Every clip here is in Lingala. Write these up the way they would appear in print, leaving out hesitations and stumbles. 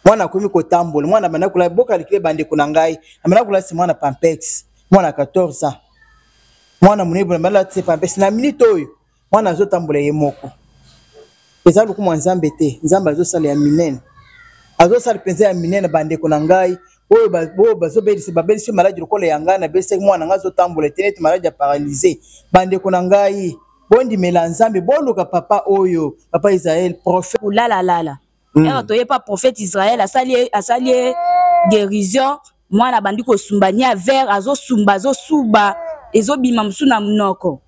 mwana komi kotambola mwana banda kula boka likile bande kuna ngai amana kula si mwana Pampex mwana 14 ans mwana munebo banda tse Pampex na minute oyo mwana azotambola ye moko eza luku mwa nzambe te nzambe azosala ya minene azosala penza ya minene bande kuna ngai oyo bazobelisi babelisi maladi lokola ya ngai na belisi mwana ngai azotambola te neti maladi ya paralysé bande kuna ngai bondi mela nzambe boluka papa oyo papa Israël prophète lala toye pas prophète Israël asali guérison mwana bandi ko sumbania ver azosuba ezobima musuna mnoko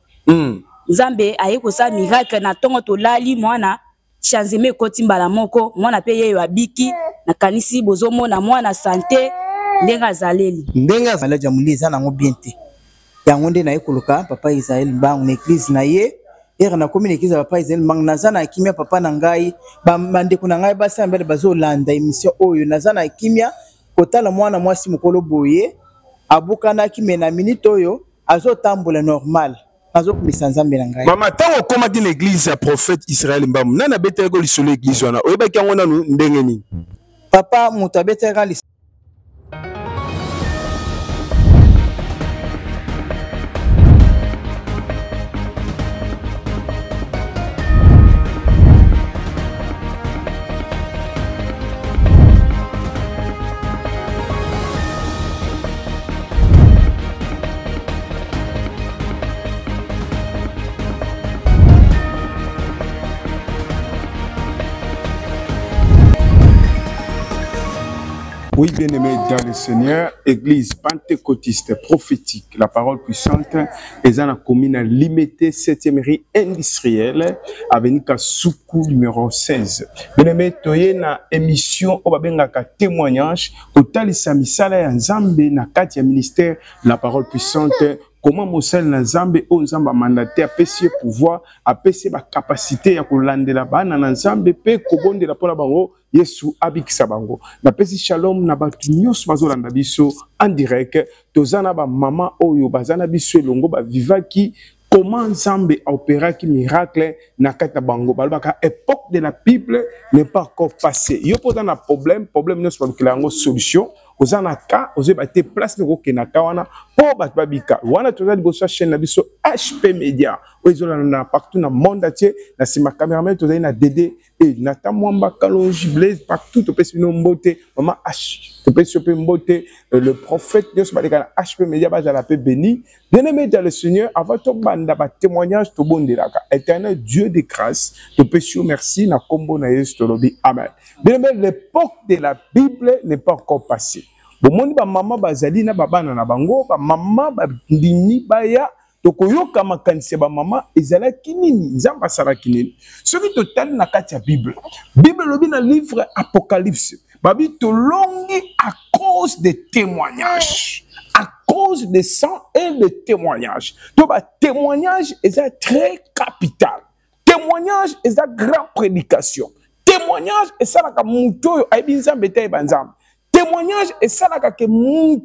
nzambe aye ko sa miracle na tongo to lali mwana chanzeme koti mbala moko mwana pe yeyo abiki na kanisi bozomona mwana santé ndenga zaleli ndenga maladi ya muliza nango bien te yango nde na ekoluka papa Israël mbangu na église na ye ere na komi na église papa Israël mbangu naza na kimia papa na ngai bandeko na ngai basa mbele bazolanda émission oyo naza na kimia kotala mwana mwasi mokolo boye abukana kimena minute oyo azotambola normal azokumisa nzambe na ngai mama tango koma di l'église ya prophète Israël mbangu nana beta ko lisolo église wana oyebaki yango nanu ndenge nini papa moto abetaka Oui, bien-aimés dans le Seigneur, Église pentecôtiste prophétique, la parole puissante, et dans la commune limitée 7e rue industrielle, avec Soukou numéro 16. Bien-aimés, toye na émission, on va bien un témoignage, au talisa misala ya nzambe na katia ministère, la parole puissante. Comment Mosel na Nzambe o Nzamba mandaté apesi pouvoir apesi ba capacité ya kolandela bana na Nzambe pe kobondela pola bango Yesu abikisa bango na pesi shalom na batu nyos bazolanda biso en direct tozana ba mama oyo bazana biso elongo ba vivaki comment Nzambe opéra qui miracle na kata bango balbaka époque de la Bible n'est pas encore passée yo poza na problème nyos balukela ngo solution ozana ka oze bate place de kokenaka wana po bat babika wana toza liboso chaîne na biso HP Media ozola na partout na monde entier na sima cameraman toza na DD et Nathan Mwamba Kalonji Blaise partout to pesi no mbote maman H to pesi pe mbote le prophète Dieu baleka na HP Media bazala pe béni bien-aimé dans le Seigneur avant to banda ba témoignage to bondelaka éternel Dieu de grâce to pesi merci na kombo na Yesu to lobi amen bien-aimé l'époque de la Bible n'est pas encore passée. Bomoni ba mama bazali na babana na bango ba mama ba ndini baya tokoyoka makanise ba mama ezala kinini nzamba sala kinini soki total na kati ya Bible lobi na livre Apocalypse babi to longi à cause des témoignages à cause des sang et des témoignages to ba témoignage est très capital témoignage est grande prédication témoignage est ça la muto aibi nzambe te banzambe témoignage et ça là que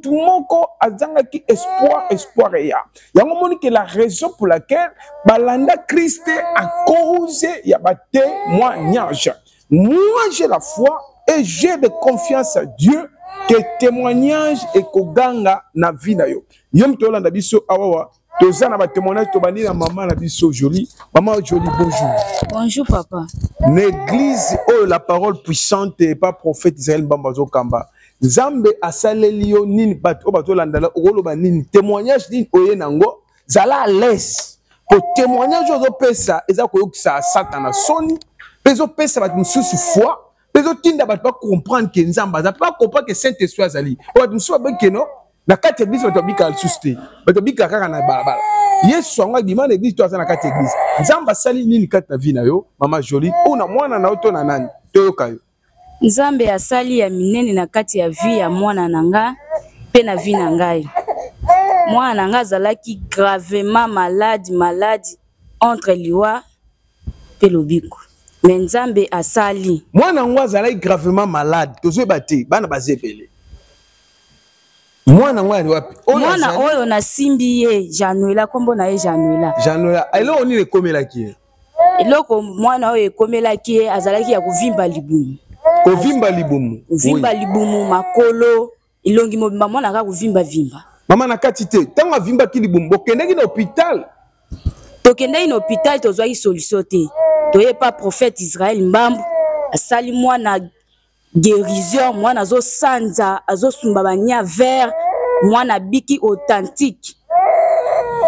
tout moko azanga ki espoir ya yango moni que la raison pour laquelle balanda Christ à cause ya ba témoignage moi j'ai la foi et j'ai de confiance à Dieu que témoignage et koganga na vie na yo yom to landa biso awawa tozana ba témoignage to bani na maman na biso Jolie maman Jolie bonjour papa l'église oh la parole puissante et pas prophète Israël Bambazo Kamba Nzambe asaleli yo nini bato bato landala okoloba nini témoignage nini oye nango zala à l'aise pour témoignage ozo pesa eza koyokisa Satan soni pezo pesa bato mususu foi pezo tinda bato ba comprendre que Nzamba za pas comprendre que Saint-Esprit azali bato mususu ba keno na kati église bato bika alsuste bato bika kaka na balabala Yesu anga dimana église to azana kati église Nzamba sali nini kati na vie na yo mama Jolie ona mwana na oto na nani toyoka yo Nzambe asali ya minene na kati ya vie ya mwana nanga pe na vie na ngai. Mwana nanga zalaki gravement malade entre liwa pe lobiko. Mais Nzambe asali. Mwana nanga zalaki gravement malade tozo bate bana bazepele. Mwana nanga ni wapi? Mwana oyo na simbi ye Januela kombo na ye Januela. Januela elo oni le komela ki. Eloko mwana oyo ekomelaki azalaki ya kuvimba libumu. Kovimba libumu. Vimba libumu makolo ilongi mobimba mwana ka kovimba vimba. Mama na katite tanga vimba ki libumu bokendeki na hôpital. Tokendeki na hôpital tozwaki solution te. Toye pas prophète Israël mbambu asali mwana guérison mwana zo sanza azo sumba banya vert mwana biki authentique.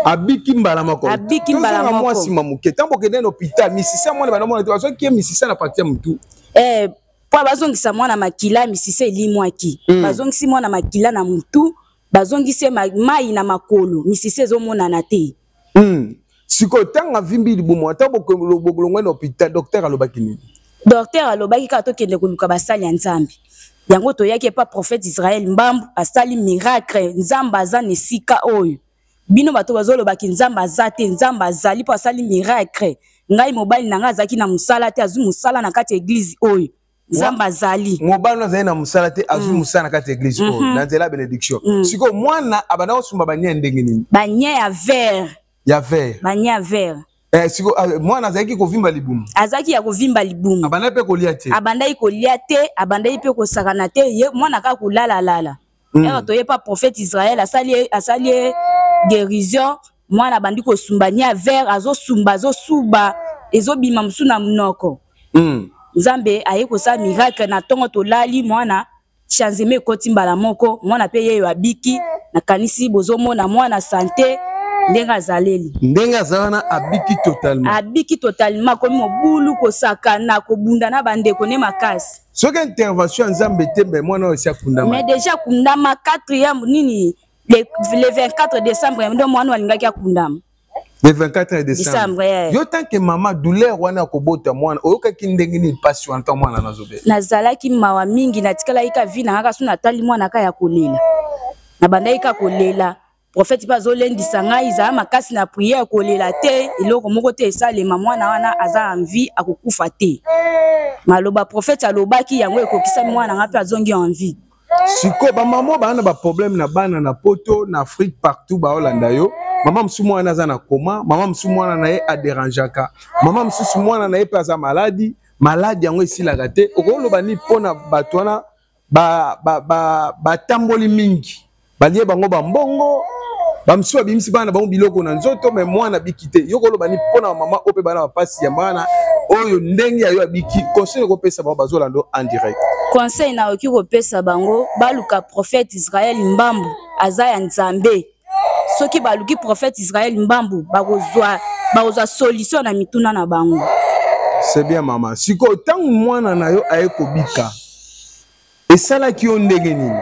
Abiki mbala mako. Abiki mbala mako. Moi si mamuke tambo kende na hôpital misisa mwana bana mwana to ki misisa na partie mutu. Po bazongisa mwana makila misisa elimwaki. Bazongisi mwana makila na mutu, bazongisi mai na makolo, misisa ezomonana te. Siko tanga vimbi libumu ata bokolongwe na hôpital docteur alobaki nini? Docteur alobaki ka tokende koluka basali ya Nzambe. Yango toyaki pa prophète Israël mbambu asali miracle Nzambe aza nesika oyo. Bino bato bazolobaki Nzambe azate Nzambe azali po asali miracle. Ngai mobali nanga azaki na musala te azu musala na kati église oyo. Nzambe azali. Mobali azali na musala te azu musala na kati église oyo. Na nzela bénédiction. Siko mwana abana osumba banya ndenge nini? Banya ya vert. Ya vert. Banya ya vert. Siko mwana azaki kovimba libumu. Azaki ya kovimba libumu. Abanda pe kolia te. Abanda kolia te, abanda pe kosakana te, ye mwana ka kulala lala. Ero toye pa prophète Israël asali guérison mwana bandi kosumbania vert azo suba ezobima musu na mnoko. Nzambe aye kosa miracle na tongo tolali mwana chanzeme koti mbala moko mwana pe ye abiki na kanisi bozomona mwana santé ndenga zaleli. Ndenga zana abiki totalement. Abiki totalement comme mobulu kosaka na kobunda na bande kone makasi. Soki intervention Nzambe tembe mwana aussi akundama. Mais déjà kundama 4e nini le 24 décembre ndo mwana walingaki akundama. Le 24 décembre. Yeah. Yo tant que maman douleur wana kobota mwana oyoka kindenge ni passion anta mwana nazobe. Nazalaki mawa mingi natikala ika vina ngaka suna tali mwana ka ya kolela. Na banda ika kolela. Prophète bazolendisa ngai za makasi na prière kolela te iloko moko te esalema mwana wana aza envie akokufa te. Maloba prophète alobaki yango ekokisa mwana ngapi azongi envie. Siko ba maman bana ba problème na bana na poto na Afrique partout ba Holanda yo. Maman msu mwana za na koma, maman msu mwana na ye a dérangeaka. Maman msu mwana na ye pa za maladi yango esilaka te. Okoloba ni pona batwana ba tamboli mingi. Balie bango bambongo bamsu abimisi bana bango biloko na nzoto mais mwana bikite yokoloba ni pona mama ope bana bapasi ya bana oyo ndenge ayo abiki conseil ko pesa ba bazolando en direct. Conseil na oki ko pesa bango baluka prophète Israël mbambu aza ya Nzambe. Soki baluki prophète Israël mbambu bakozwa solution na mituna na bango. C'est bien maman. Siko tangu mwana na yo ayeko bika. Esala ki yo ndenge nini?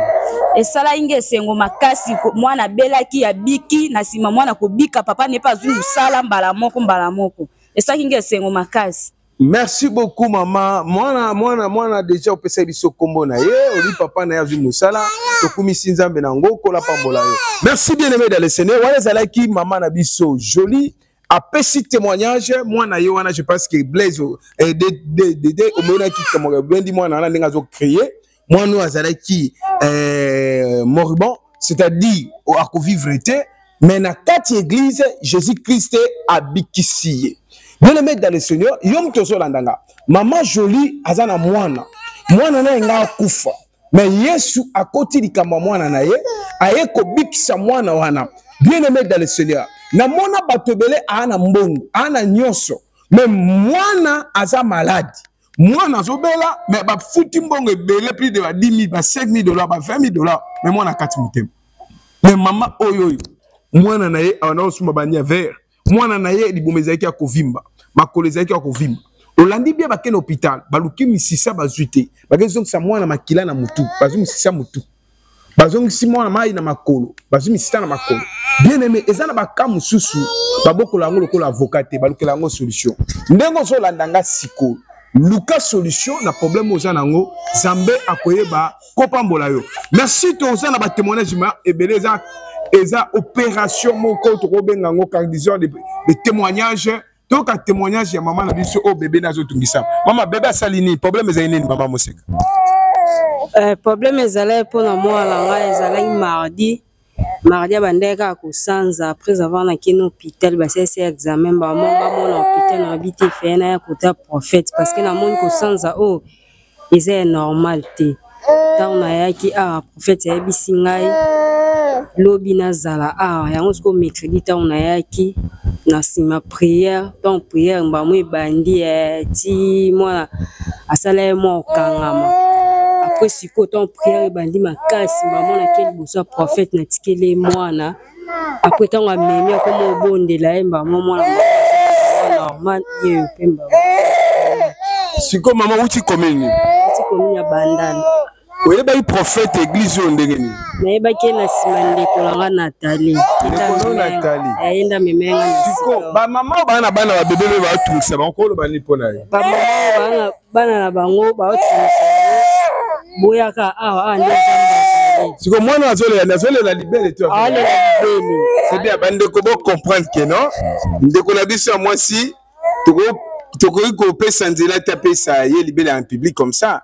Esala inge sengo makasi mwana belaki ya biki na sima mwana kobika papa ne pas une sala mbala moko. Esala inge sengo makasi. Merci beaucoup maman. Mwana déjà opesa biso kombo na ye, oli papa na yazu musala, tokumisi Nzambe na ngoko la pambola yo. Merci bien aimé dans le Seigneur. Wala zalaki maman na biso joli. Après ce témoignage, mwana yo wana je pense que Blaise de omona ki kamora blendi mwana na ndinga zo créer. Mwana azalaki moribond, c'est-à-dire à vivre été, mais na kati église Jésus-Christ abikisiye. Bien aimé dans le Seigneur, yom tozo landanga. Maman jolie azana mwana na nga kufa. Mais Yesu akoti likamba mwana na ye, aye ko bikisa mwana wana. Bien aimé dans le Seigneur. Na mona batobele ana mbongo, ana nyonso. Mais mwana aza malade. Mwana zobela, mais ba futi mbongo ebele plus de 10 000, 5 000 $, 20 000 $. Mais mwana kati mutema. Mais maman oyoyo. Mwana na ye ana osuma banya vert. Mwana na ye libomezaki ya kovimba. Makolo ezaki ya kovimba. Olandi bia bakene hôpital, baluki misisa bazuite. Bagezo sa mwana makila na mutu, bazu misisa mutu. Bazu si mwana mai na makolo, bazu misisa na makolo. Bien aimé, ezana baka mususu, baboko lango lokola avocat, baluki lango solution. Ndengo zo landanga siko. Luka solution na problème aux anango, Zambé akoyeba kopambola yo. Merci to na ba témoignage ma ebeleza eza opération moko to kobenga ngo cardiseur de témoignage. Donc un témoignage ya maman na biso o bébé nazo tungisa. Mama bébé salini problème eza nini maman Moseka? Problème ezala pour na moi langa ezala mardi abandeka ko sanza après avoir na kino hôpital ba c'est examen ba mon hôpital na habité fait na ya kota prophète parce que na mon ko sanza oh eza normal te ntango nayaki awa prophète ayebisi ngai lobi nazala awa yango siko mercredi ntango nayaki na nsima prière donc prière mbamo ebandi ti mwana asala ye mwa okangama après siko ntango prière ebandi makasi mbamo nake liboso ya prophète natikeli ye mwana après ntango amemi akoma obondela ye mbamo mwana normal ye mpe mbamo siko mama uti commune uti commune ya bandana oyebaki prophète église oyo ndenge nini nayebaki ye na nsima ndeko nanga Nathalie ayenda memenga siko bamama bana na bana babebe oyo baotungisa bango koloba nini mpo na ye bamama bana na bango baotungisa boyaka awa nde zamba siko mwana azolela libele to azolela libele c'est bien bandeko bo comprendre que non ndeko na biso ya mwasi tokoki kopesa nzela te apesa ye libele en public comme ça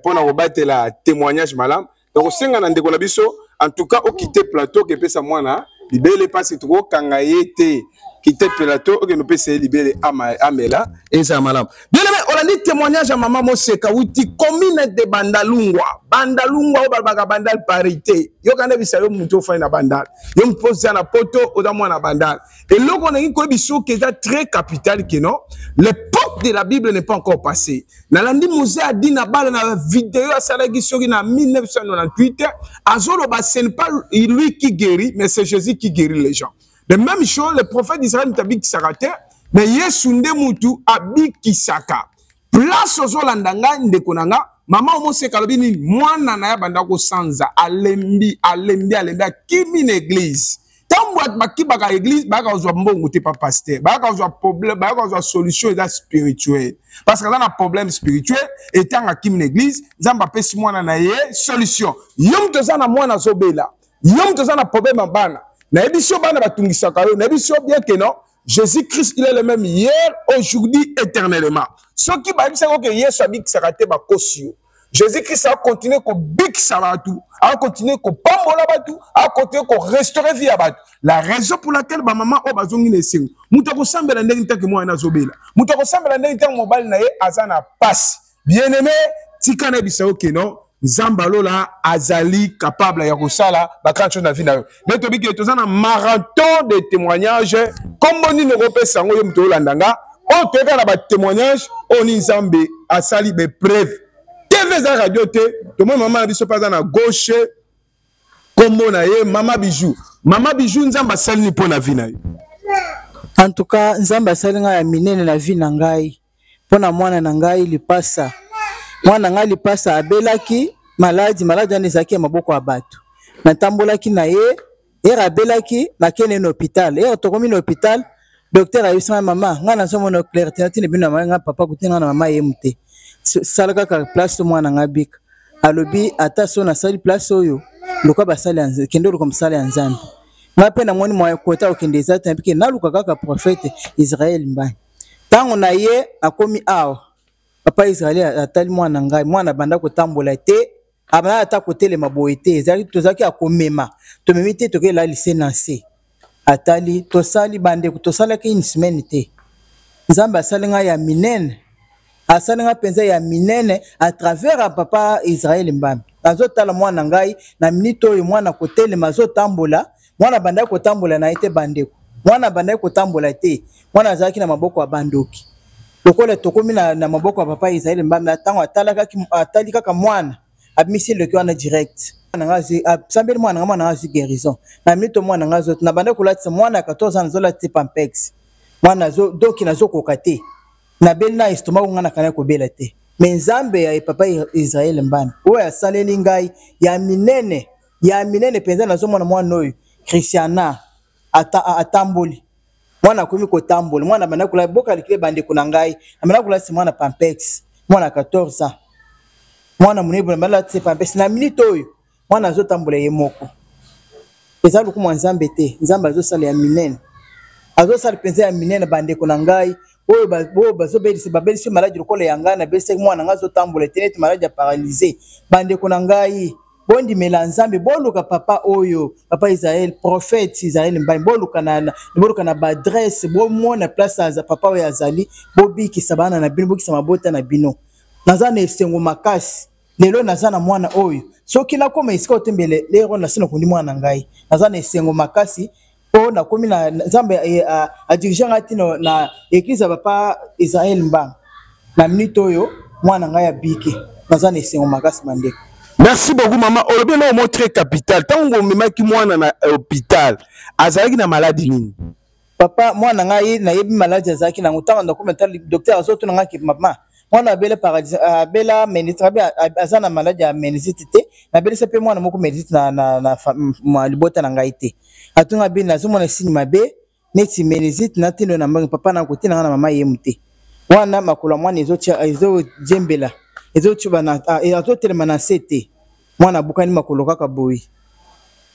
pour na kobatela témoignage malamu donc senga na ndeko na biso en tout cas okite plateau ke pesa mwana libele pasi tokokanga ye te kite plateau okeno pesa ye libele amela eza malamu bien aimé olandi témoignage ya mama Moseka wuti commune de Bandalungwa o balbaka bandal parité yokanda bisa yo muto fai na bandal yo mpoza na poto oda mwana bandal et loko na ko biso que est très capital que non l'époque de la Bible n'est pas encore passée nalandi musée a dit na bala na vidéo à salagi soki na 1998 azolo ba ce n'est pas lui qui guérit mais c'est Jésus qui guérit les gens. De même chose, le prophète d'Israël n'tabik sarate, mais Yesu nde mutu abik kisaka. Place aux Olandanga ndekonanga, maman Moseka lobini mwana na ya bandako sanza alembi kimi na église. Tambo baki baka église baka ozwa mbongo te pa pasteur, baka ozwa problème, baka ozwa solution eza spirituelle. Parce que là na problème spirituel étant à kimi na église, nzamba pesi mwana na ye solution. Yom toza na mwana zobela. Yom toza na problème bana. Na édition bana batungisa kayo, na édition bien que non, Jésus-Christ il est le même hier, aujourd'hui, éternellement. Ce qui va dire que Yesu a dit que ça raté ba kosio. Jésus-Christ a continué ko big sabatu, a continué ko pambola batu, a continué ko restaurer vie abatu. La raison pour laquelle ba maman o bazongi ne singu. Muta ko sambela ndenge ntaki mwa na zobela. Muta ko sambela ndenge ntaki mobile na ye azana passe. Bien-aimé, tikana bisao que non. Zambalola azali capable ya kosala bakancho na vie na yo. Mais to biki tozana marathon de témoignages comme boni ne repesa ngo yo mto landanga o teka na ba témoignage oni Nzambe asali be preuve. TV za radio te to mo mama na biso paza na gauche kombo na ye mama bijou Nzambe asali ni pona vie na yo. En tout cas Nzambe asali nga ya minene na vie na ngai pona mwana na ngai lipasa mwana ngali pasa abelaki maladi anezaki ya maboko ya bato natambolaki na ye abelaki nakene na hôpital tokomi na hôpital docteur ayebisanga mama nga nazomona clarté natini bino na nga papa kutenga na mama ye mute sala kaka place mwana nga bika alobi ata so nasali place oyo lokwa basali kende oluka mosala ya Nzambe nga mpe namoni mwa kota okende eza te mpike naluka kaka prophète Israël mbani ntango na ye akomi awa papa Israël atali mwana ngai mwana banda kotambola te abana ata kotelema boye te ezali tozaki akomema tomemi te tokela lycée nanse atali tosali bande tosalaki une semaine te Nzambe asali ngai ya minene asali ngai penza ya minene à travers papa Israël mbambi azotala mwana ngai na minute oyo mwana kotelema azotambola mwana banda kotambola na ete bandeko mwana banda kotambola te mwana azalaki na maboko ya bandoki lokola tokomi na maboko ya papa Israël mbambi atango atali kaka mwana abimisi le cœur na direct nangazi sambeli mwana ngazi guérison na minute mwana ngazi na banda kolatisa mwana 14 ans zolati pampex mwana zo doki nazo kokate na beli na estomac ngana kana ko bela te mais Nzambe ya papa Israël mbambi oyo asaleli ngai ya minene penza nazo mwana oyo Christiana atamboli mwana komi kotambola mwana banda kula boka likile bande kuna ngai amana kula si mwana pampex mwana 14 ans mwana munebo banda tse pampex na minute oyo mwana azotambola ye moko eza luku mwa Nzambe te Nzambe azosala ya minene azosala penza ya minene bande kuna ngai oyo bazobelisi babelisi maladi lokola ya ngai na belisi mwana ngai azotambola te neti maladi ya paralysé bande kuna ngai bondi mela Nzambe boluka papa oyo papa Israël prophète Israël mbani boluka na ba adresse bo mona place za papa oyo azali bobiki sabana na bino bokisa mabota na bino naza na esengo makasi lelo naza na mwana oyo soki nakoma esika otembele lero nasina kundi mwana ngai naza na esengo makasi po nakomi na Nzambe adirige ngati na église papa Israël Mbang na minute oyo mwana ngai abiki naza na esengo makasi bandeko. Merci beaucoup maman. Olobi na mot très capital. Tango memaki mwana na hôpital azalaki na maladie nini? Papa mwana ngai na yebi maladie azalaki na ngutanga ndakoma tali docteur azoto na ngaki mama mwana abela paradis abela menitраbe azana maladie ya meningite te na bela sepe mwana moko meningite na libota na ngai te atunga bina azomona signe mabe neti meningite na tino na mbangi papa na kotina na mama yemute wana makula mwana ezo jembela ezo chuba na ezo telema na sete mwana bukani makolo kaka boyi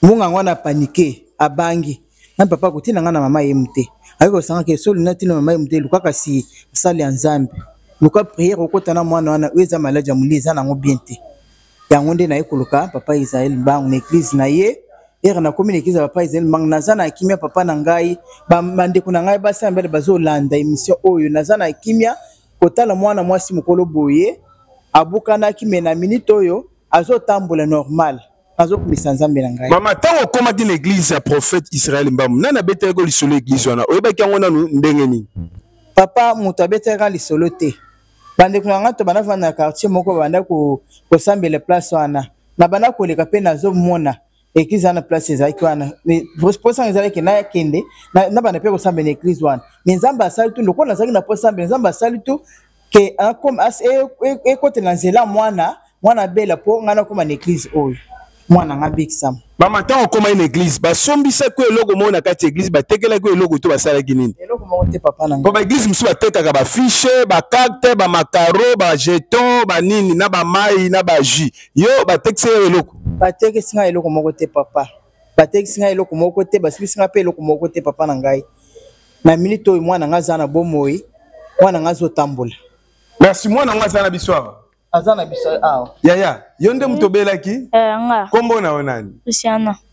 munga mwana panike abangi na papa kotina na mama yemute ayiko sanga ke solo na tino mama yemute lukaka si sali ya Nzambe luka prière okotana mwana wana weza maladie ya muliza na ngo biente yango nde na ekoluka papa Israël Mbang na église na ye era na commune église papa Israël Mbang nazana kimia papa na ngai bandeko na ngai basa mbele bazolanda émission oyo nazana kimia kotala mwana mwasi mukolo boye abukana kimena minute oyo azotambola normal azokumisa Nzambe na ngai. Mama tango koma di l'église ya prophète Israël Mbang nana bete ko lisolo église wana oyebaki yango nanu ndenge nini? Papa mutabetera lisolo te bandeko na ngato bana vana quartier moko banda ko sambela place wana na bana ko leka pe nazo mona église na place ezaki wana posa ezalaki na kende na bana pe ko sambela église wana Nzambe asali tu ndoko na zaki na posa sambela Nzambe asali tu ke comme as e kote na nzela mwana bela po ngana koma na église oyo mwana ngabikisama mama tango koma une église basombisa ko eloko mona kati église batekela ko eloko to basalaki nini? eloko moko te papa na ngai ba église musu batekaka ba fiche ba carte ba macaro ba jeton ba nini na ba mai na ba jus yo batekisa eloko batekisinga eloko moko te papa batekisinga eloko moko te basibisinga pe eloko moko te papa na ngai na minute oyo mwana nga za na bomoi mwana nga zotambola. Merci mwana nga za na biswa azana biso awa yaya yonde mutobelaki nga kombo na onani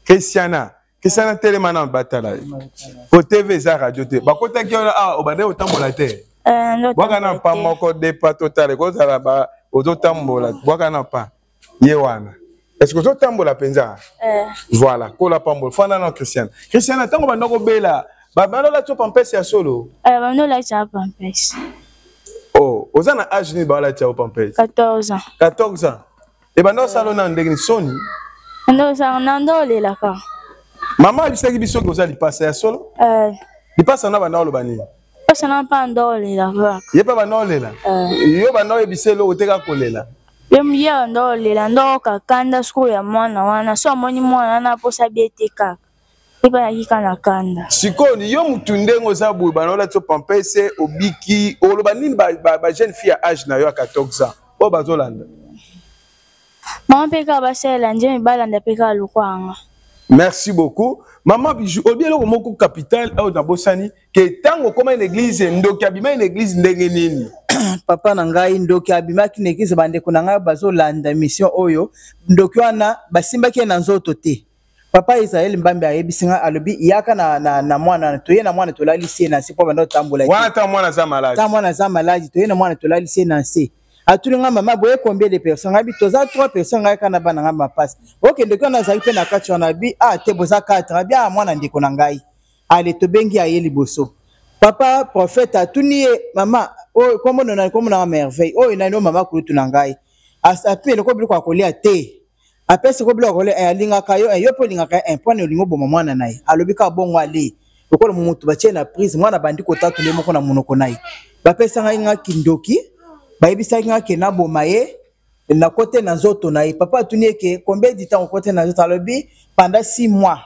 Christiana telema na batala ko TV za radio te bakotaki ona obande otambola te bwaka na pa moko de pa total ko za ba ozotambola bwaka na pa ye wana est-ce que ozotambola penza voilà ko la pambola fana na Christiana tango bandako bela babalo la to pampesi ya solo bano la cha pampesi. Oh, aux ans âge ni bala tia au pampers. 14 ans. 14 ans. Et ben dans salon na ndenge soni. Ndo sa nando le la ka. Maman bisaki biso ko za li passer ya solo? Li passer na bana lo bani. Pasa na pa ndo le la ka. Ye pa bana le la. Yo bana e biselo oteka kolela. Yem ya ndo le la ndo ka kanda sku ya mwana wana so moni mwana na posa biete ka. Iba yika na kanda. Sikoni yo mutu ndengo za boy banola to pampese obiki oloba nini ba jeune fille à âge na yo à 14 ans. O bazolanda. Maman peka basela nje mibalanda peka lukwanga. Merci beaucoup. Maman bijou obielo ko moko capital au na bosani ke tango koma une église ndoki abima une église ndenge nini. Papa na ngai ndoki abima ki église bandeko na ngai bazolanda mission oyo ndoki wana basimbaki na nzoto te. Papa Israël Mbambe ayebisinga alobi yaka na mwana toye na mwana tolalisi na si po bando tambola wana ta mwana za malade ta mwana za malade toye na mwana tolalisi na si atulinga mama boye combien de personnes abi toza 3 personnes ngaka na bana ngamba passe OK ndeko na zaki pe na kati wana bi te boza 4 abi mwana ndeko na ngai ale to bengi ayeli boso papa prophète atuni mama o komo na merveille o ina no mama kulutu na ngai asapi le ko bi kwa kolia te apesi ko bloko le alinga kayo yo po linga ka point olingo boma mwana naye alobi ka bongo ale lokolo mutu batie na prise mwana bandi ko tatu le moko na monoko naye bapesa nga kindoki bayebisa nga ke na boma ye na kote na nzoto naye papa atuni ke combien de temps kote na nzoto alobi pendant 6 mois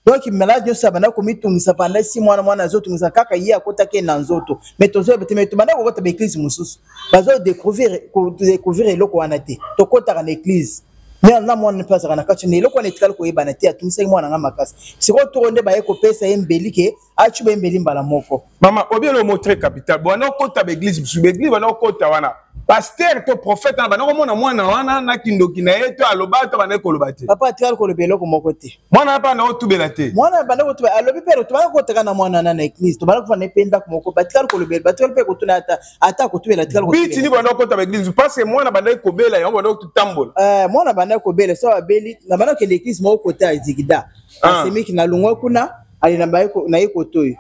donc malade yo sabana ko mitungisa pendant 6 mois na mwana nzoto ngisa kaka ye akota ke na nzoto mais tozo betemeto bana ko kota be église mususu bazo découvrir eloko wana te to kota na église mais na mwana ne passe kana kati ne lokwa netikala ko yebana te atumisa mwana nga makasi siko to ronde ba eko pesa embeli ke achuba embeli mbala moko mama obielo mo très capital bona kota be église su be église bona kota wana pasteur to prophète na bana komona mwana wana na kindoki na ye to aloba to bana koloba te papa atikala kolobela ko moko te mwana pa na otubela te mwana bana ko tuba alobi pero to bana ko taka na mwana na église to bana ko fana penda ko moko batikala kolobela batikala pe ko tuna ata ko tubela tikala ko biti ni bana ko ta église parce que mwana bana ko bela yo bana ko tambola mwana bana ko bela so abeli na bana ke l'église moko kota ezigida asemiki na lungwa kuna ali na baye ko na yeko toyo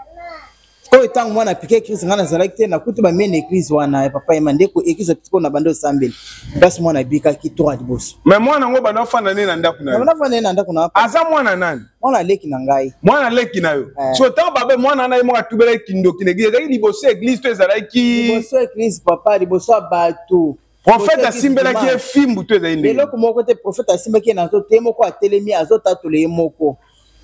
ko etango mwana pike Christ ngana zalaki te na kutu ba mene église wana papa emande ko église ko na bando sambeli basi mwana bika ki to adiboso mais mwana ngo bana fana ne na ndaku na bana fana ne na ndaku na aza mwana nani mwana leki na ngai mwana leki na yo so tango babe mwana na yemo atubela kindoki na église liboso église to ezalaki liboso église papa liboso bato prophète asimbela ki efimbu to ezali ndenge eloko moko te prophète asimbaki na zo te moko atelemi azotatole ye moko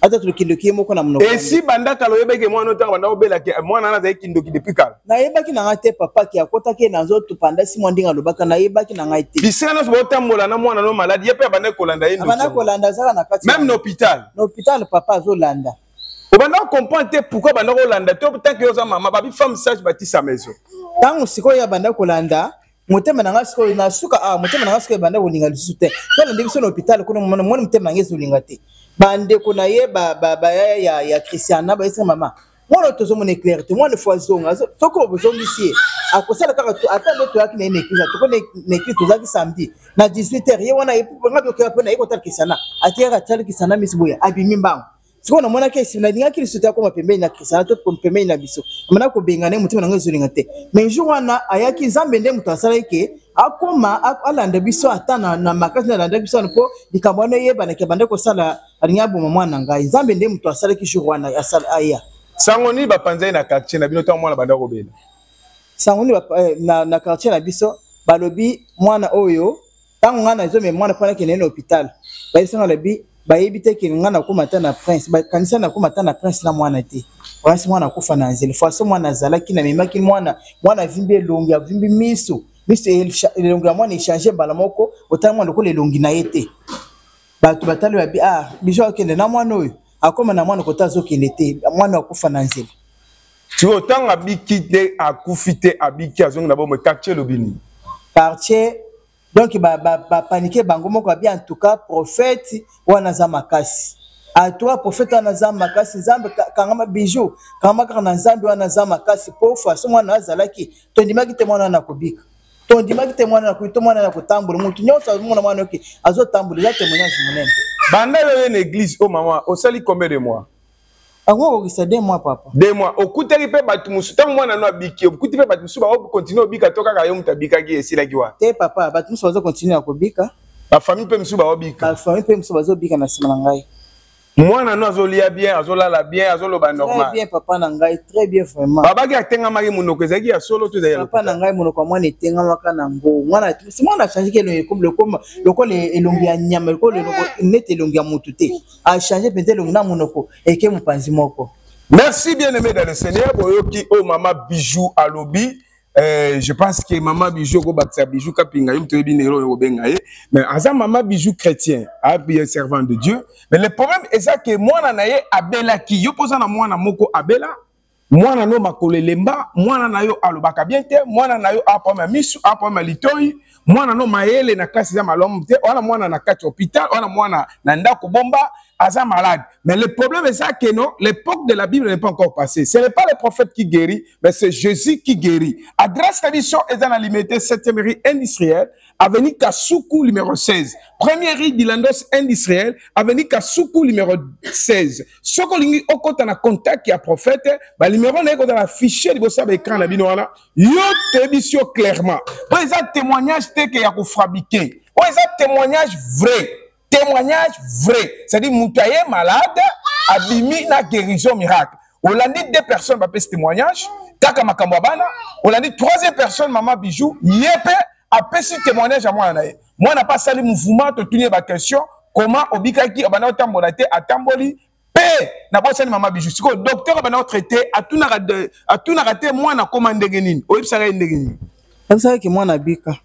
ata tulikindoki ye moko na monoko esi bandaka loyebeke mwana otanga banda obelaki mwana na zali kindoki depuis kala nayebaki na ngai te papa ki akotaki na nzoto panda si mwa ndenge alobaka nayebaki na ngai te bisika nyonso botambola na mwana no maladi ye mpe abanda kolanda ye abanda kolanda azaka na kati même na hôpital na hôpital papa azolanda obanda comprendre te pourquoi banda kolanda to tant que yoza mama babi femme sage batisa maison tango sikoyo abanda kolanda motema na ngai sikoyo na suka motema na ngai sikoyo abanda kolinga lisusu te tona nde biso na hôpital kuna mwana motema na ngai ezolinga te bande kuna ye ya Christiana ba esa mama mwana tozo mon éclair te mwana foisonga soko bozongisi akosala kaka ata ndo toyaki na église to ko na église tozaki samedi na 18h ye wana ngabe ko yapona iko tal Christiana atiaka tal Christiana misiboya abimi mbango siko na mwana ke sina dinga kili suta ko mapembeni na Christiana to pembeni na biso mana ko bengane mutima na ngezolinga te mais jour wana ayaki zambe nde mutasala yake akoma alanda biso ata na makasi na landa biso po likambo yeba na kebanda ko sala alinyabo mwana ngai zambe nde mutu asala ki jour wana asala aya sangoni bapanzai na quartier na bino to mwana banda ko bela sangoni na quartier na biso balobi mwana oyo tango ngana ezo me mwana pana kenene hôpital ba isanga lobi bayebi te ke ngana ko mata na prince ba kanisa na ko mata na prince na mwana te wasi mwana kufa na nzeli faso mwana zalaki na memaki mwana vimbi elongi vimbi miso elongi ya mwana échanger mbala moko otala mwana ko lelongi na yete bato batali babi bijo akende na mwana oyo akoma na mwana kota azokende te mwana akufa na nzeli tiko tanga biki te akufi te abiki azongi na bomo quartier lobini quartier donc paniquer bango moko bien en tout cas prophète wana za makasi a toi prophète wana za makasi zambe kangama bijou kangama kana zambe wana za makasi po faso mwana azalaki to ndimaki te mwana na kobika to ndimaki te mwana na kuito mwana na kutambula mutu nyosa mwana oki azotambula ya témoignage monene banda yo na église oh maman osali combien de mois Ako ko 2 mois papa 2 mois okutaki pe batu musu tango mwana no abiki okuti pe batu musu ba continuer obika toka ka yo mutabika ki esila ki wa te papa batu musu bazo continuer akobika ba famille pe musu ba obika ba famille pe musu bazo bika na sima na ngai mwana no azolia bien azolala bien azoloba normal très bien papa na ngai très bien vraiment babaki atenga maki munoko ezaki ya solo to ezali papa na ngai munoko mwana etenga maka na ngo mwana si mwana changer ke le elongi ya nyama ko le nete elongi ya mutu te a changer peut-être elongi na munoko eke mupanzi moko. Merci bien aimé dans le Seigneur boyoki o mama bijou alobi. Je pense que maman bijou ko baksa bijou kapinga yum to binero yo bengaye mais aza maman bijou chrétien a bien servant de Dieu mais le problème est ça que mwana na ye abela ki yo poza na mwana moko abela mwana no makolelemba mwana na yo alobaka bien te mwana na yo apoma misu apoma litoi mwana no mayele na kasi za malomo te wana mwana na kati hôpital wana mwana na ndako bomba aza malade. Mais le problème est ça que non, l'époque de la Bible n'est pas encore passée. Ce n'est pas le prophète qui guérit, mais c'est Jésus qui guérit. Adresse l'édition est dans la limité 7e rue industrielle, avenue Kasuku numéro 16. Première rue d'Ilandos industrielle, avenue Kasuku numéro 16. Ce qu'on dit au côté de contact qui a prophète, le numéro n'est pas dans la fichier de votre écran la binoana. Yo témission clairement. Pour les témoignages que y a pour fabriquer. Pour les témoignages vrais. Témoignage vrai. C'est-à-dire, Moutaye malade, abimi na guérison miracle. On l'a dit 2 personnes qui ont fait ce témoignage. Taka Makambabana. On l'a dit 3e personne, maman bijou. Yepe a fait ce témoignage à moi. Moi, n'a pas sali mouvement, te tenir ma question. Comment Obikaki, Obana Tambolate, à Tamboli, P. N'a pas sali maman bijou. Si le docteur Obana traité, à tout n'a raté, moi, n'a commandé Genin. Ou Ipsara Ndegenin. Vous savez que moi, n'a bika.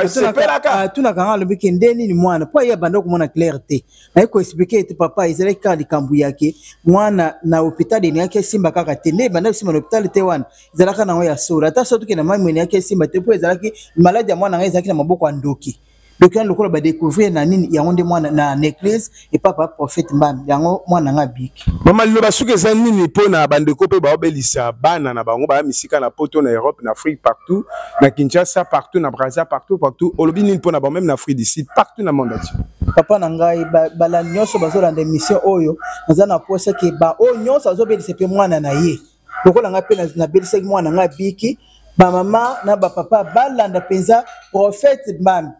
asepelaka tuna kanga lobi ke ndeni ni mwana po ya bando ko mona clarté na ko expliquer te papa izele ka likambu yake mwana na hôpital ni yake simba kaka te ne banda simba na hôpital te wana izela kana ngo ya sura ta soto ke na mami ni yake simba te po izela ki maladie ya mwana ngai zaki na maboko ya ndoki donc on lokolo ba découvrir na nini yango nde mwana na église et papa prophète mbam yango mwana nga biki mama loba suke za nini po na bandeko pe ba obelisa bana na bango ba misika na poto na Europe na Afrique partout na Kinshasa partout na Brazza partout olobi nini po na ba même na Afrique du Sud partout na monde entier papa na ngai bala nyonso bazola nda mission oyo nazana posa ke ba o nyonso azobelisa pe mwana na ye lokola nga pe na belisa mwana nga biki ba mama na ba papa balanda penza prophète mbam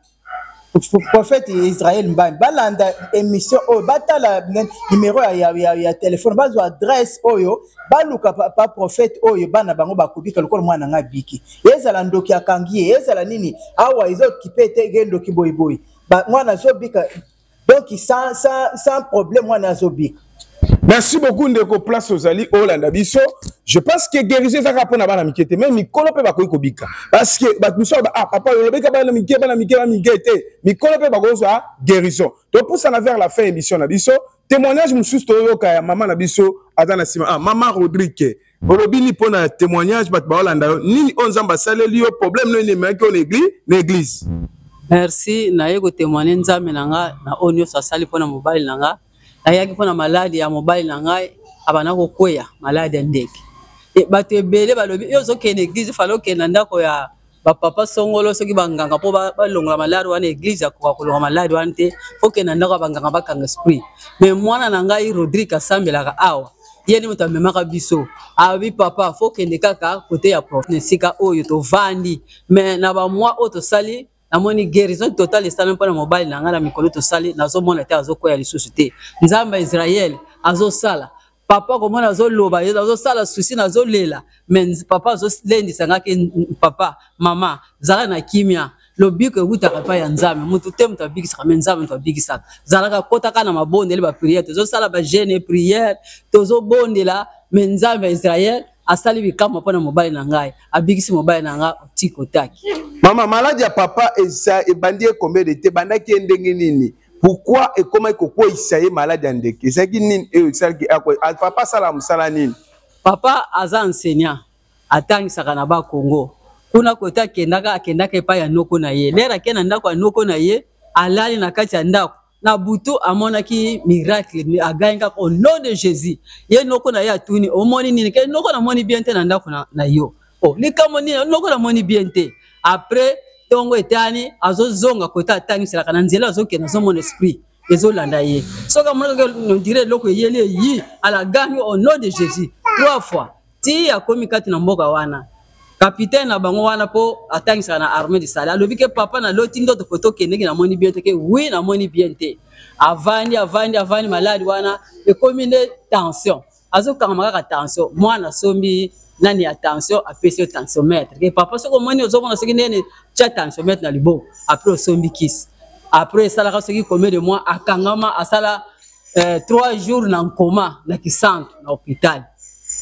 prophète Israël mbam balanda émission oyo batala numéro ya téléphone bazo adresse oyo baluka papa prophète oyo bana bango bakubika lokola mwana nga biki ezala ndoki akangi ezala nini awa izo kipete gendo kiboyboy ba mwana zobika donc sans problème mwana zobika. Merci beaucoup ndeko place aux ali Hollande biso. Je pense que guérison ça rapona bana mikete même mikolo pe bakoyi kobika parce que ba miso ba papa lobeka bana mikete mikolo pe bakozo guérison. Donc pour ça na vers la fin émission na biso témoignage mususu toyoka ya mama na biso atana sima mama Rodrigue olobini pona témoignage bat ba Hollande nini onzamba saleli yo problème no ne ko l'église. Merci na yeko témoigner nzambe nanga na onyo sa sali pona mobile nanga ayaki pona maladi ya mobile nangai abana ko kweya maladi ya ndeke e batebele balobi yo zoke na église falo ke na ndako ya ba papa songolo soki banganga po balongola maladi wana église ya ko kolonga maladi wana te foke na ndako banganga bakanga esprit mais mwana nangai Rodrigue asambelaka awa yeni muta memaka biso abi papa foke ndekaka côté ya prof nesika oyo to vandi mais na ba moi auto sali na moni guérison totale esala mpona mobile na ngala mikolo to sali nazo mona te azokoya lisusu te nzamba Israël azo sala papa komona azo loba azo sala susi nazo lela mais papa azo lendisa ngaki papa mama zala na kimia lobiko ekutaka pa ya nzambe mutu te mutu abikisaka me nzambe mutu abikisaka zalaka kotaka na mabondeli ba prière tozosala ba jeûne prière tozobondela me nzambe Israël asali bikama pona mobile na ngai abikisi mobile na ngai tiko taki mama maladi ya papa esa ebandi combien de te bandaki ndenge nini pourquoi et comment ko isaye maladi ya ndeke ezaki nini esalaki papa sala musala nini papa aza enseignant atangisaka na ba Congo kuna kota akendaka epa ya noko na ye lera ke na ndako ya noko na ye alali na kati ya ndako na butu amonaki miracle aganga au nom de Jésus ye noko na ye atuni omoni nini ke noko na moni bien te na ndako na yo oh likamo nini noko na moni bien te après tongo etani azozonga kota atangisaka na nzela azokena azomona esprit ezolanda ye soka mona on dirait loko yele yi ala gagne au nom de Jésus 3 fois ti akomi kati na mboka wana capitaine na bango wana po atangisaka na armée de Sala alobi ke papa na loti ndoto koto kendeki na moni bien te ke oui na moni bien te avandi maladi wana ekomi ne tension azokanga makaka tension mwana sombi nani ya tension apesi tensiomètre ke papa soko moni ozomona soki nene cha tensiomètre na libo après osombi kisi après salaka soki combien de mois akangama asala 3 jours na coma na kisantu na hôpital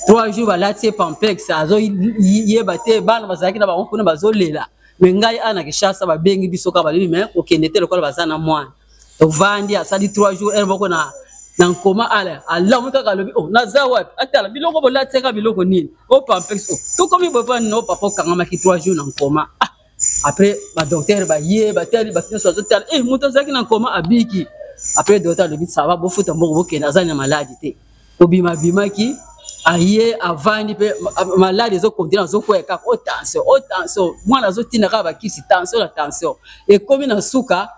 3 jours balati pampex azo yebate bana bazaki na bango kuna bazolela mais ngai ana kishasa babengi biso ka balibi mais okendete lokola bazana mwana to vandi asali 3 jours elle boko na coma ala Allah mo kaka lobi oh naza wapi atala biloko bolati ka biloko nini o pampex oh to komi bopa no papa kangama ki 3 jours na coma après ba docteur ba ye ba teli ba kino so tala muto zaki na coma abiki après docteur lobi ça va bo futa mboko bokena azanya maladi te obima bimaki aye avandi pe maladi zo continue zo kweka o tension mwana zo tina ka ba kisi tension et comme na suka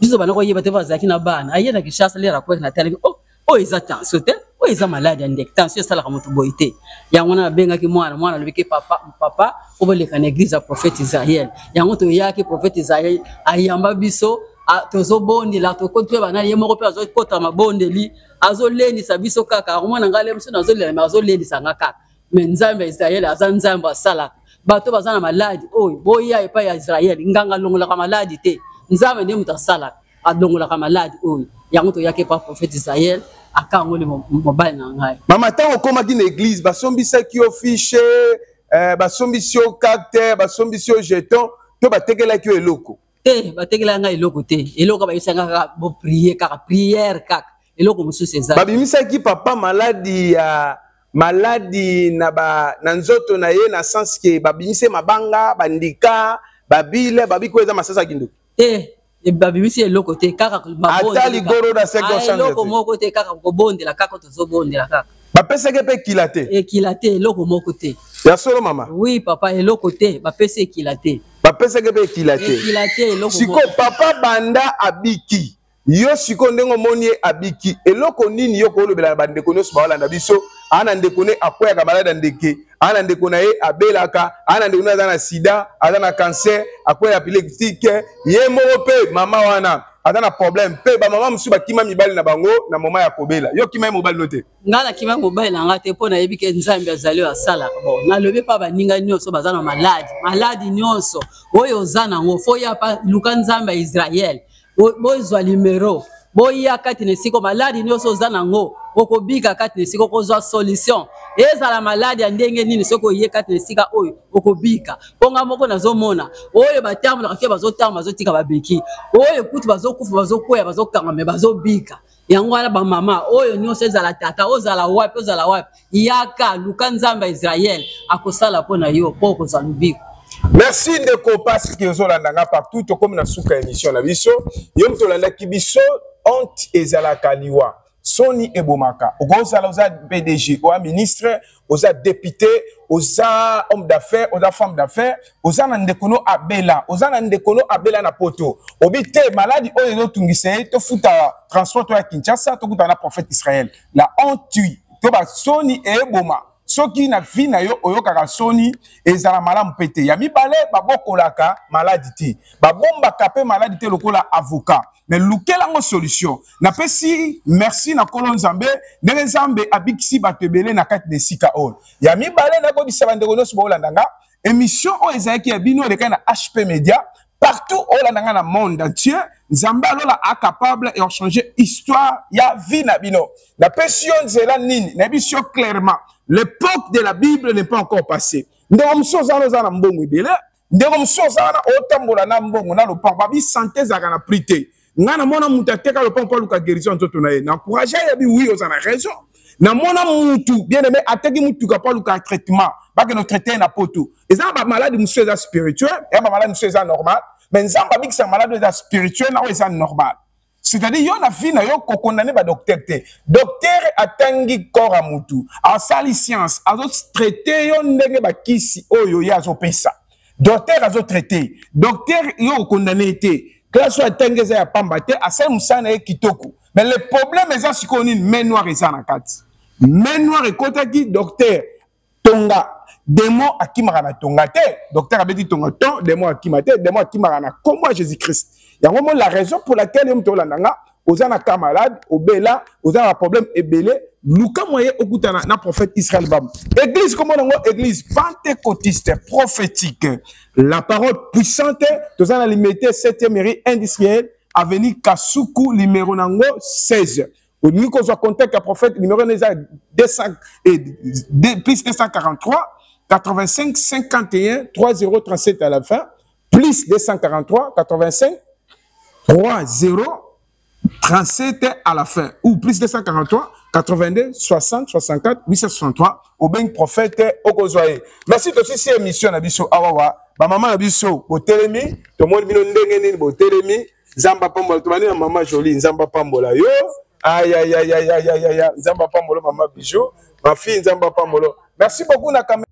biso bana ko yeba te bazaki na bana aye na kishasa lera kweka na tele oh eza tension te oh eza maladi ndek tension sala ka mutu boite yango na benga ki mwana lobike papa oboleka na église ya prophète Israël yango to yaki prophète Israël ayamba biso tozo bondi la to kontwe bana ye moko pe azo kota mabondeli azo lendi sabiso kaka mwana ngale mso nazo le azo lendi sanga kaka mais nzambe Israël aza nzambe asala bato bazana maladi oyo boya epa ya Israël nganga longola ka maladi te nzambe ndi mutasala adongola ka maladi oyo yango to yake pa prophète Israël akango le mobile na ngai mama tango koma ki na église basombisa ki office basombisi o carte basombisi o jeton to batekela ki eloko te batekela nga eloko te eloko bayisanga kaka bo prier kaka prière kaka eloko mosusu eza babimisaki papa maladi maladi na nzoto na ye na sens ke babimise mabanga bandika babile babiko eza masasa kindu te babimisi eloko te kaka ata ligoro na eloko moko te kaka kobondela kaka tozobondela kaka bapesaki mpe ekila te ekila te eloko moko te ya solo mama oui papa eloko te bapesi ekila te bapesaki mpe ekila te eloko siko papa banda abiki yo siko ndenge omoni ye abiki eloko nini yo kolobela na bandeko nyonso baolanda biso ana ndeko ne akweyaka maladi ya ndeke ana ndeko na ye abelaka ana ndeko ne aza na sida aza na cancer akweya epileptique ye moko mpe mama wana aza na problème mpe bamama mosusu bakima mibali na bango na moma ya kobela yo kima ye mobali no te nga na kima mobali na nga te mpo nayebi ke nzambe azali oyo asalaka bon nalobi mpa baninga nyonso baza na maladi nyonso oyo oza nango fo ya pa luka nzambe ya Israel bozwa numero boya kati na esika maladi nyonso oza nango okobika kati na esika okozwa solution ezala maladi ya ndenge nini soki oye kati na esika oyo okobika mponga moko nazomona oyo batambolaka ke bazotamba bazotika babeki oyo kutu bazokufa bazokweya bazokanga me bazobika yango wana bamama oyo nyonso ezala tata ozala wapi yaka luka nzambe ya Israel akosala mpo na yo mpo okozwa lubiko. Merci ndeko parce que ozolandanga partout comme na suka émission na biso yo mtolandaki biso honte ezalaka liwa soni ebomaka okozala oza PDG oza ministre oza député oza homme d'affaires oza femme d'affaires oza na ndekono abela na poto obi te maladi oyo ezotungisa ye tofuta transport ya Kinshasa tokuta na prophète Israël la honte to ba soni eboma soki na vie na yo oyokaka soni ezala malamu pete ya mibale babokolaka maladi te babombaka pe maladi te lokola avocat mais lukelango solution napesi merci na kolo nzambe ndenge nzambe abikisi bato ebele na kati na esika oyo ya mibale nakobisa bandeko nyonso baolandanga émission oyo ezalaki ya bino elekai na HP Media partout olandanga na monde entier nzambe alola acapable et changer histoire ya vie na bino napesi yo nzela nini nayebi yo clairement l'époque de la Bible n'est pas encore passée. Ndeko msozana za na mbongo ebele, ndeko msozana otambola na mbongo na lopango babi santé za kana prité. Ngana mona mutateka lopango luka guérison nzoto na ye. Na encourager ya bi oui ozana raison. Na mona mutu bien aimé ateki mutu ka luka traitement, ba que no traiter na poto. Eza ba maladie mseza spirituel, et ba maladie mseza normal, mais nzamba bi que sa maladie eza spirituel na eza normal. C'est-à-dire, il y a une fille qui condamné par docteur. Docteur a tangi corps à moutou. A sali science, a traité yon nenge ba kisi oyo ya zo pesa. Docteur a zo traité. Docteur yo condamné té. Classe a tangi za ya pamba té, a sali musana e kitoko. Mais le problème est ça si konine main noire et ça na kati. Main noire et kota ki docteur tonga. Démon akimara na tonga té. Docteur a dit tonga ton, démon akimara té, démon akimara na comme Jésus-Christ. Il y a vraiment la raison pour laquelle on te l'a aux ana camarade, au bela, aux ana problème et belé, Luka moye okutana na prophète Israël bam. Église comme on église pentecôtiste prophétique. La parole puissante, tous ana limité 7e mairie industrielle avenue Kasuku numéro nango 16. Au niveau qu'on soit contact à prophète numéro 200 plus 243 85 51 3037 à la fin plus 243 85 30 37 à la fin ou plus 243 82 60 64 863 au ben prophète Okozoye. Merci de cette émission na biso awawa ba maman na biso botelemi to mo bino ndenge nini botelemi nzamba pambola to bani na mama jolie nzamba pambola yo ay nzamba pambola mama bijou ma fille nzamba pambola. Merci beaucoup na caméra